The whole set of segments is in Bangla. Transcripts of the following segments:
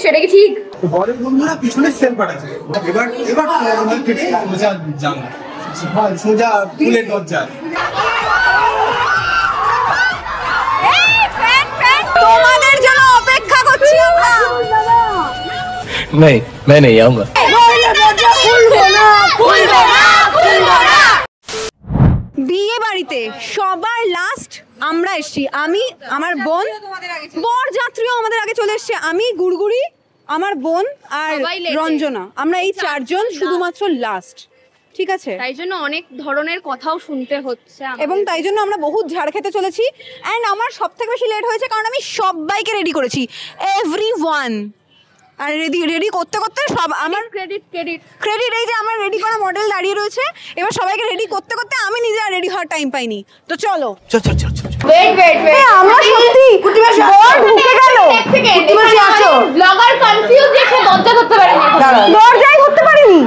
সেটা কি ঠিক? বরের বন্ধুরা পিছনে সেল পাঠাচ্ছে। এবার সোজা জানলা, সোজা ফুলের দরজা। তোমাদের জন্য অপেক্ষা করছি আমরা। नहीं, मैं नहीं आऊंगा। বিয়ে বাড়িতে সবার লাস্ট আমরা এসছি। আমি, আমার বোন, বর যাত্রীও আমাদের আগে চলে এসছে। আমি, গুড়গুড়ি, আমার বোন আর রঞ্জনা, আমরা এই চারজন শুধুমাত্র লাস্ট। ঠিক আছে, তাই জন্য অনেক ধরনের কথাও শুনতে হচ্ছে এবং তাই জন্য আমরা বহুত ঝাড় খেতে চলেছি। অ্যান্ড আমার সব থেকে বেশি লেট হয়েছে কারণ আমি সবাইকে রেডি করেছি, এভরিওয়ান। আর রেডি করতে করতে সব আমার ক্রেডিট এই যে আমার রেডি করা মডেল দাঁড়িয়ে রয়েছে। এবার সবাইকে রেডি করতে করতে আমি নিজে আর রেডি হওয়ার টাইম পাইনি। তো চলো আমরা সত্যি বর ঢুকে গেল। ব্লগার কনফিউজ দেখে দরজা ধরতে পারেনি, দরজাই ধরতে পারিনি।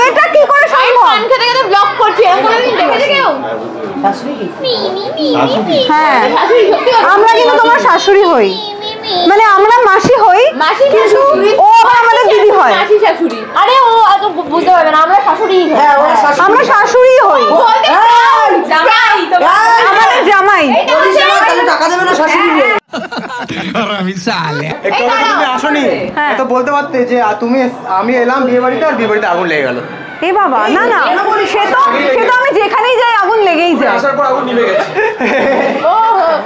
এটা কি করে সম্ভব? পান খেতে খেতে ব্লগ করছি, এরকম কোনোদিন দেখেছে কেউ? হ্যাঁ, আমরা কিন্তু তোমার শাশুড়ি হই, মানে আমরা মাসি হই, মাসি ও আমাদের দিদি হয়। মাসি শাশুড়ি, আরে ও এত বুঝতে পারবে না, আমরা শাশুড়ি। আমরা শাশুড়ি হই, আমাদের জামাই। টাকা দেবে না শাশুড়ি। তুমি আসনি তো বলতে পারতে যে তুমি, আমি এলাম বিয়ে বাড়িতে আর বিয়ে বাড়িতে আগুন লেগে গেল। এ বাবা, না না, সে তো আমি যেখানেই যাই আগুন লেগেই যায়। আসার পর আগুন নিভে গেছে।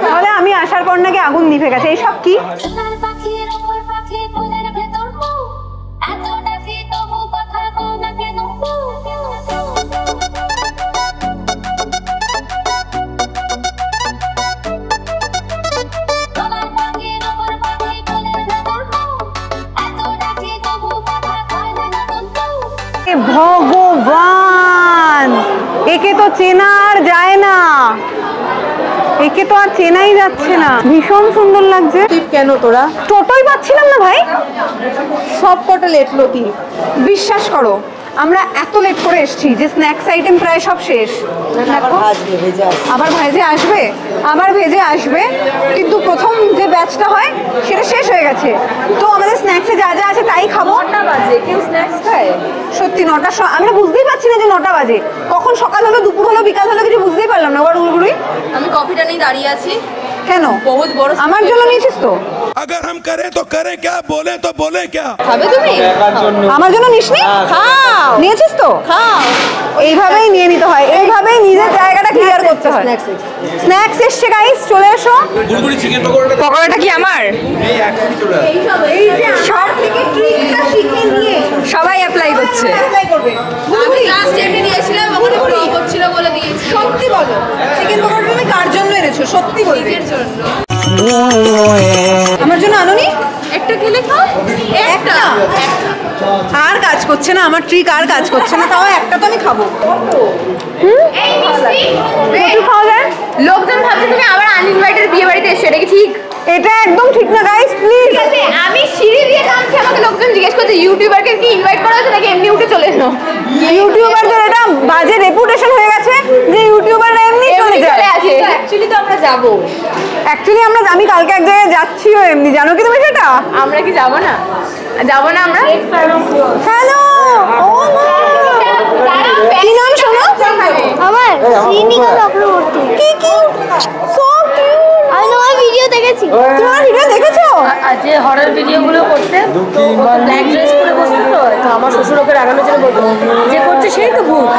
তাহলে আমি আসার পর নাকি আগুন নিভে গেছে, এইসব কি? ভগবান, একে তো চেনা আর যায় না, একে তো আর চেনাই যাচ্ছে না। ভীষণ সুন্দর লাগছে। কেন তোরা টোটোই পাচ্ছিলাম না ভাই, সব কটা লেট লতি। বিশ্বাস করো আমরা এত লেট করে এসেছি যে স্ন্যাক্স আইটেম প্রায় সব শেষ। আবার ভেজে আসবে, আবার ভেজে আসবে, কিন্তু প্রথম যে ব্যাচটা হয় সেটা শেষ হয়ে গেছে। তো আমাদের স্ন্যাক্সে যা যা আছে তাই খাবো। 9টা বাজে, কেউ স্ন্যাক্স খায়? সত্যি 9টার সময় আমরা বুঝতেই পারছি না যে 9টা বাজে। কখন সকাল হলো, দুপুর হলো, বিকাল হলো, কিছু বুঝতেই পারলাম না। ওর উলগুড়ি আমি কফিটা নিয়ে দাঁড়িয়ে আছি। কেন? বহুত বড়। আমার জন্য নিয়েছিস তো? अगर हम करें तो करें क्या, बोले तो बोले क्या। খাবে তুমি? আমার জন্য নিসনি? খাও। নিয়েছিস তো? খাও। এইভাবেই নিয়ে নিতে হয়, এইভাবেই নিজের জায়গাটা ক্লিয়ার করতে হয়। স্ন্যাক্স এসছে গাইস, চলে এসো। গুড়গুড়ি চিকেন পকোড়াটা কি আমার? এই এখনই চলে আসে। এই যে সব থেকে ট্রিকটা শিখে নিয়ে সবাই অ্যাপ্লাই করছে। অ্যাপ্লাই করবে। আমি লাস্ট এমনি নিয়েছিলাম, ওখানে ব্লগ হচ্ছিল বলে দিয়েছি। সত্যি বলো, চিকেন পকোড়া তুমি কার জন্য এনেছো? সত্যি বলবে। এর জন্য। আমার জন্য আনোনি? একটা খেলে খাও। একটা আর কাজ করছে না, আমার ট্রিক আর কাজ করছে না, তাও একটা তো আমি খাবো। এই মিষ্টি একটু খাওয়া যায়? লোকজন ভাবছে তুমি আবার আনইনভাইটেড বিয়ে বাড়িতে এসে, এটা কি ঠিক? এটা একদম ঠিক না গাইস, প্লিজ। ঠিক আছে, আমি সিঁড়ি দিয়ে নামছি, আমাকে লোকজন জিজ্ঞেস করছে ইউটিউবারকে কি ইনভাইট করা হয়েছে নাকি এমনি উঠে চলে এলো। ইউটিউবারদের এটা বাজে রেপুটেশন হয়ে গেছে যে ইউটিউবাররা এমনি চলে যায়। অ্যাকচুয়ালি তো আমরা যাবো। অ্যাকচুয়ালি আমি কালকে এক জায়গায় যাচ্ছিও এমনি, জানো কি তুমি সেটা? আমরা কি যাবো না? যাবো না আমরা? হ্যালো, কি নাম শোনো? আমার শ্রীনিকা চক্রবর্তী। কি কি সো কিউট। আমি তোমার ভিডিও দেখেছি। তোমার ভিডিও দেখেছো? আর যে হরর ভিডিওগুলো করতে তো ব্ল্যাক ড্রেস পরে বসতো, তো আমার শ্বশুর ওকে রাগানোর জন্য বলতো যে করছে সেই তো ভূত।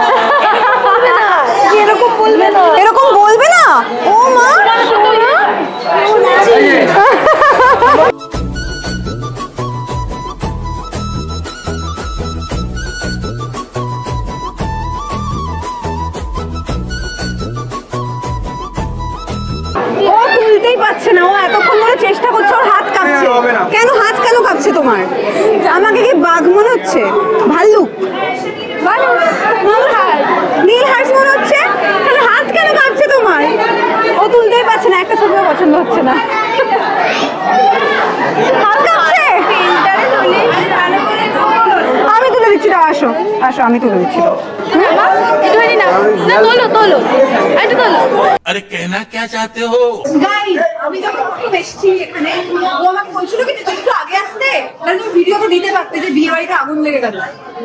এরকম বলবে না, এরকম বলবে না। ও মা, তুলতেই পারছে না। ও এতক্ষণ ধরে চেষ্টা করছে, ওর হাত কাঁপছে। কেন হাত কেন কাঁপছে তোমার? আমাকে কি বাঘ মনে হচ্ছে? ভাল্লুক? নীল হার্স মনে হচ্ছে? তাহলে হাত কেন কাঁপছে তোমার? ও তুলতেই পারছে না, একটা ছবিও পছন্দ হচ্ছে না। হাত কাঁপছে। আমি তুলে দিচ্ছি, দাও আসো আসো, আমি তুলে দিচ্ছি। अरे कहना क्या चाहते हो? আমি যখন এসেছি এখানে, ও আমাকে বলছিল কি তুই একটু আগে আসতে, আর তাহলে তুমি ভিডিও তো দিতে পারতে যে বিয়ে বাড়িতে আগুন লেগে গেল।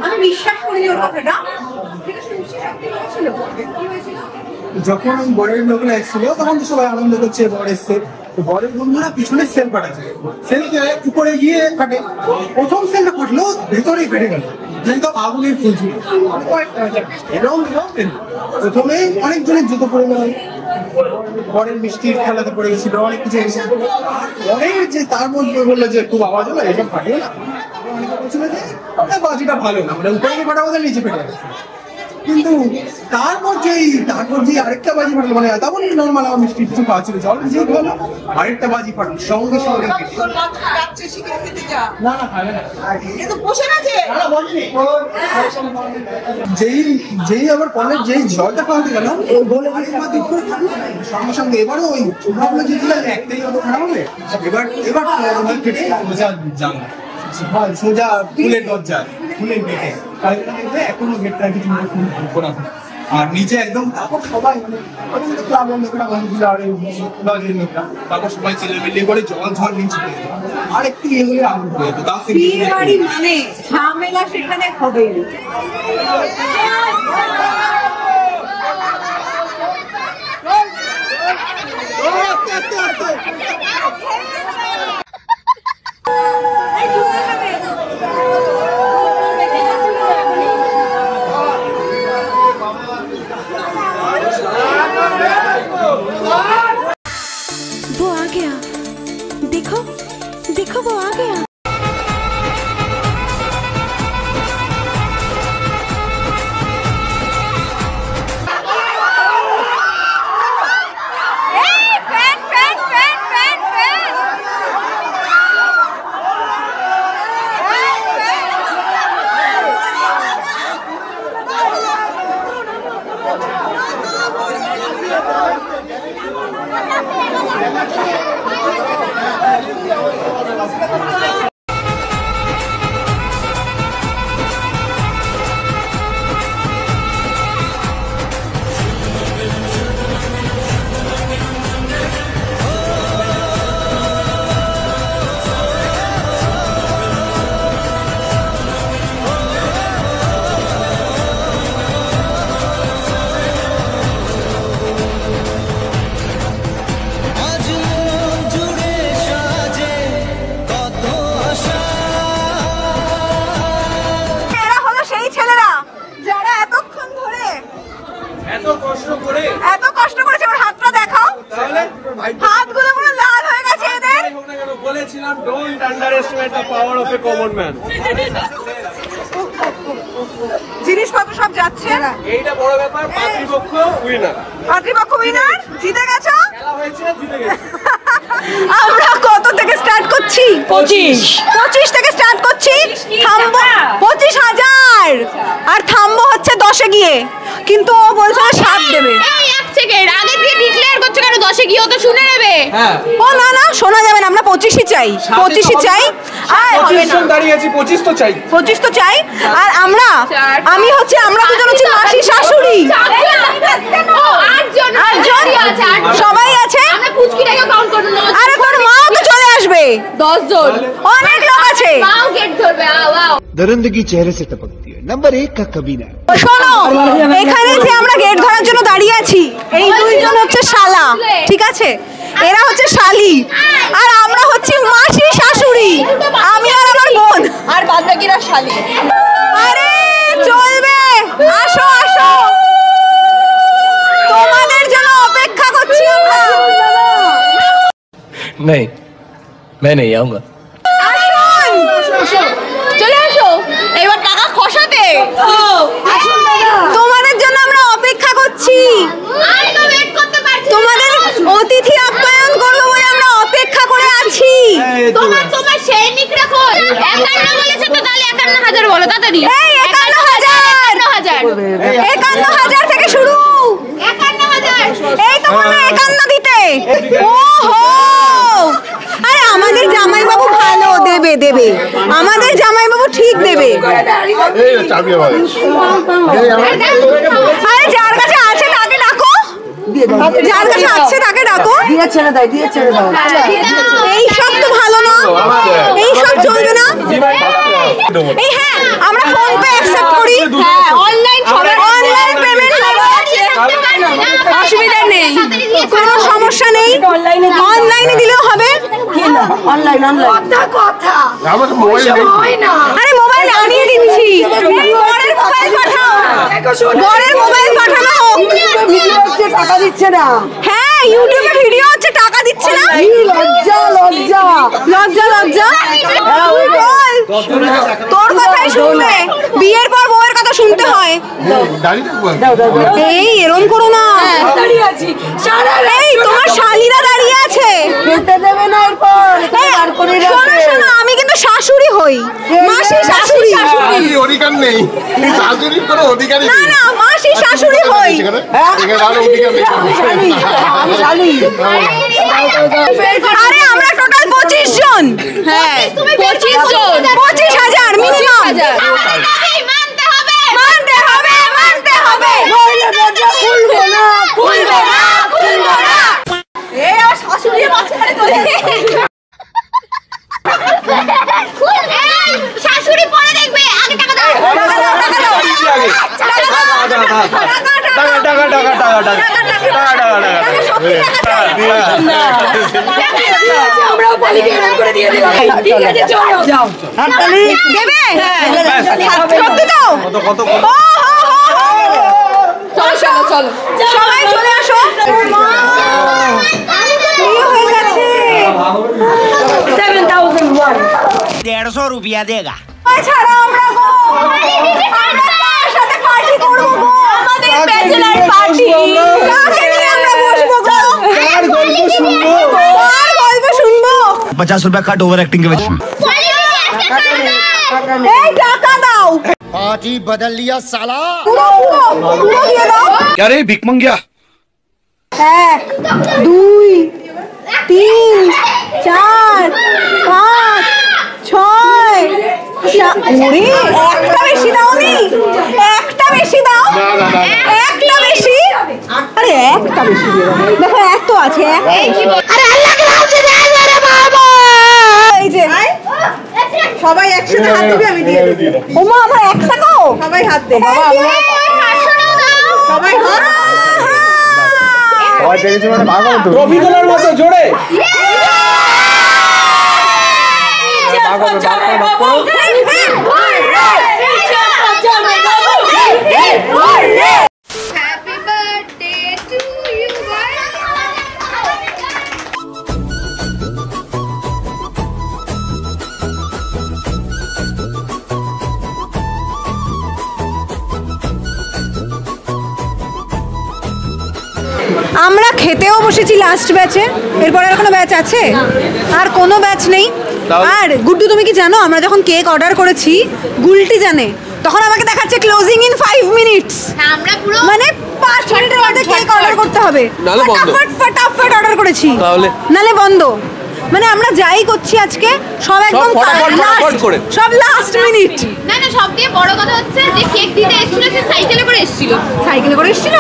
আমি বিশ্বাস করিনি ওর কথাটা। যখন বরের লোকরা এসেছিল তখন তো সবাই আনন্দ করছে, বর এসছে। বরের বন্ধুরা পিছনে সেল পাঠাচ্ছে, সেলকে উপরে গিয়ে কাটে। প্রথম সেলটা ফাটলো, ভেতরেই ফেটে গেল, যেহেতু আগুনের ফুল ছিল। প্রথমে অনেকজনের জুতো পড়ে গেল, বরের মিষ্টির খেলাতে পড়ে গেছিল, অনেক কিছু। বরের যে তার মধ্যে বললো যে খুব আওয়াজ হলো, এসব ফাটিও না। বাজিটা ভালো না, মানে উপরে ফাটা বোধ নিচে ফেটে গেছে। কিন্তু তারপর যে আরেকটা বাজি ফাটলো, মানে তখন নর্মাল আমার মিষ্টি কিছু খাওয়া ছিল, জল যে হলো আরেকটা বাজি ফাটলো সঙ্গে সঙ্গে। না না খাবে না, যেই আবার পরের যেই জলটা খাওয়াতে গেল সঙ্গে সঙ্গে এবারও ওই ভাবলো যে একটাই অত খারাপ হবে, এবার কেটে জানলা সোজা ফুলের দরজা, ফুলের গেটে এখনো গেটটা কিছু করা। আর নিচে একদম তারপর সবাই ক্লাবের লোকরা বন্ধুরা আর লজের লোকরা তারপর সবাই ছেলেমেলে করে জল ঝড় নিচে আর একটু এগুলো আগুন হয়ে যেত। বিয়ে বাড়ি মানে ঝামেলা সেখানে হবে। वो आ गया, देखो देखो वो आ गया। এত কষ্ট করেছে, ওর হাতটা দেখাও, হাতগুলো পুরো লাল হয়ে গেছে এদের। বলেছিলাম don't underestimate the power of a common man. জিনিসপত্র সব যাচ্ছে, এইটা বড় ব্যাপার। পাত্রীপক্ষ উইনার, পাত্রীপক্ষ উইনার, জিতে গেছো। খেলা হয়েছে, জিতে গেছে। আমরা কত থেকে স্টার্ট করছি? 25 থেকে স্টার্ট করছি, থামবো 25,000 আর থামবো হচ্ছে 10-এ গিয়ে। কিন্তু ও বলছে 7 দেবে। এই এক সেকেন্ড আগে দিয়ে ডিক্লেয়ার করছো কেন? 10-এ গিয়ে ও তো শুনে নেবে। ও না না, শোনা যাবে না, আমরা 25ই চাই, 25ই চাই। আর হবে না, দাঁড়িয়ে আছি, 25 তো চাই, 25 তো চাই। আর আমরা আমরা দুজন হচ্ছে মাসি শাশুড়ি, সবাই আছে। আমরা পুচকিটাকে কাউন্ট করে নেব। আরে তোর মাও তো চলে আসবে, 10 জন, অনেক লোক আছে। মাও গেট ধরবে। ওয়াও, दरिंदगी चेहरे से टपकती है, नंबर 1 का कभी ना। শোনো, এখানে যে আমরা গেট ধরার জন্য দাঁড়িয়ে আছি, এই দুইজন হচ্ছে শালা, ঠিক আছে? এরা হচ্ছে শালি, আর আমরা হচ্ছে মাসি শাশুড়ি, আমি আর আমার বোন, আর বাদবাকিরা শালি। আরে চলবে, আসো আসো, তোমাদের জন্য অপেক্ষা করছি আমরা। नहीं, मैं नहीं आऊंगा। চলে আসো এবার টাকা খসাতে। তোমাদের জন্য আমরা অপেক্ষা করছি, আর তো ওয়েট করতে পারছি না। তোমাদের অতিথি আপ্যায়ন করবো বলে আমরা অপেক্ষা করে আছি। তোমার সৈনিক রাখো। 51 বলেছে তো, তাহলে 51,000 বলো তাড়াতাড়ি। এই 51,000 থেকে শুরু। 51,000 এই তো বললো 51 দিতে। ওহো, আরে আমাদের জামাইবাবু ভালো, দেবে দেবে, আমাদের জামাইবাবু ঠিক দেবে। আরে যার কাছে আছে তাকে ডাকো, যার কাছে আছে তাকে ডাকো। দিয়ে ছেড়ে দাও, দিয়ে ছেড়ে দাও। এই সব তো ভালো না, এই সব চলবে না। অনলাইন কথা আমার মোবাইল হয় না। আরে মোবাইল আনিয়ে দিচ্ছি, বরের মোবাইল পাঠাও, বরের মোবাইল পাঠানো হোক। ভিডিও হচ্ছে টাকা দিচ্ছে না। হ্যাঁ ইউটিউবে ভিডিও হচ্ছে টাকা দিচ্ছে না, লজ্জা লজ্জা লজ্জা লজ্জা। তোর কথাই শুনবে, বিয়ের পর বউয়ের কথা শুনতে হয়। এই এরম করো না, দাঁড়িয়ে আছি সারা এই তোমার শালীরা দাঁড়িয়ে আছে, খেতে দেবে না এরপর। শোনো শোনো, আমি কিন্তু শাশুড়ি হই, মাসি শাশুড়ি। অধিকার নেই, শাশুড়ির কোনো অধিকারই না নেই। না, মাসি শাশুড়ি হই। আমি শালি। আরে আমরা টোটাল 25 জন। হ্যাঁ 25 জন, 25,000 মিনিমাম। মানতে হবে মানতে হবে মানতে হবে। খুলবো না খুলবো না খুলবো না। এই আমার শাশুড়ি মাঝখানে চলে শাশুড়ি পরে দেখবে, আগে টাকা দাও। আমরাও পালিকে এরকম করে দিয়ে দিলাম। ঠিক আছে চলো যাও। হাততালি দেবে? সত্যি তো? ও, চলো চলো চলো, সবাই চলে আসো। বিয়ে হয়ে গেছে। 7001 150 रुपया देगा। ছাড়া আমরা গো, আমরা কার সাথে পার্টি করব গো? আমাদের ব্যাচেলর পার্টি। কাকে নিয়ে আমরা বসবো গো? কার গল্প শুনবো? কার গল্প শুনবো? 50 रुपया कट ओवर एक्टिंग के वजह এই টাকা দাও। पार्टी बदल लिया साला। পুরো পুরো পুরো দিয়ে দাও। क्या रे भिख मंगिया 1 2 3 4 5 6 ওরে একটা বেশি দাওনি, একটা বেশি দাও, একটা বেশি। আরে একটা বেশি দিয়ে দাও, দেখো এত আছে। আরে আল্লাহকে নাম দিয়ে দে রে বাবা। এই যে সবাই একসাথে হাত দিবি, আমি দিয়ে দেব। ওমা আমার 1 টাকাও, সবাই হাত দে বাবা, সবাই হাত। ট্রফি তোলার মতো জোরে। Happy birthday to you. আমরা খেতেও বসেছি লাস্ট ব্যাচে, এরপরে আর কোনো ব্যাচ আছে? আর কোনো ব্যাচ নেই। আর গুড্ডু তুমি কি জানো, আমরা যখন কেক অর্ডার করেছি, গুলটি জানে, তখন আমাকে দেখাচ্ছে ক্লোজিং ইন 5 মিনিটস। আমরা পুরো মানে 5 মিনিটের মধ্যে কেক অর্ডার করতে হবে। ফটাফট অর্ডার করেছি, নালে বন্ধ। মানে আমরা যাই করছি আজকে সব একদম সব লাস্ট মিনিট। না না, সব দিয়ে বড় কথা হচ্ছে যে কেক দিতে এসেছিল, সে সাইকেলে করে এসেছিল। সাইকেলে করে এসেছিল?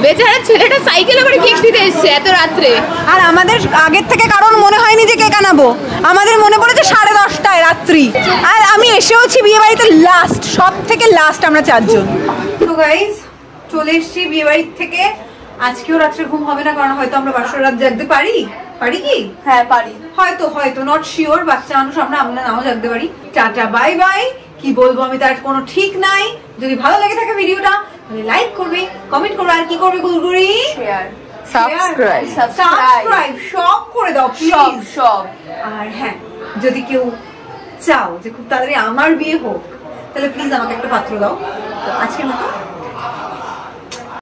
বেচারা ছেলেটা সাইকেলে করে কেক দিতে এসেছে এত রাত্রে। আর আমাদের আগের থেকে কারণ মনে হয়নি যে কেক আনাবো, আমাদের মনে পড়েছে 10:30 রাত্রি। আর আমি এসেওছি বিয়ে বাড়িতে লাস্ট, সব থেকে লাস্ট আমরা 4 জন। তো গাইস চলে এসেছি বিয়ে বাড়ির থেকে। আজকেও রাত্রে ঘুম হবে না, কারণ হয়তো আমরা 12 রাত জাগতে পারি। পারি কি? হ্যাঁ পারি, হয়তো হয়তো নট শিওর। বাচ্চা মানুষ আমরা নাও জাগতে পারি। Tata bye bye. কি বলবো আমি, তার কোনো ঠিক নাই। যদি ভালো লেগে থাকে ভিডিওটা তাহলে লাইক করবে, কমেন্ট করবে, আর কি করবে গুলগুড়ি? শেয়ার, সাবস্ক্রাইব সব করে দাও প্লিজ, সব। আর হ্যাঁ, যদি কেউ চাও যে খুব তাড়াতাড়ি আমার বিয়ে হোক, তাহলে প্লিজ আমাকে একটা পাত্র দাও। তো আজকের মতো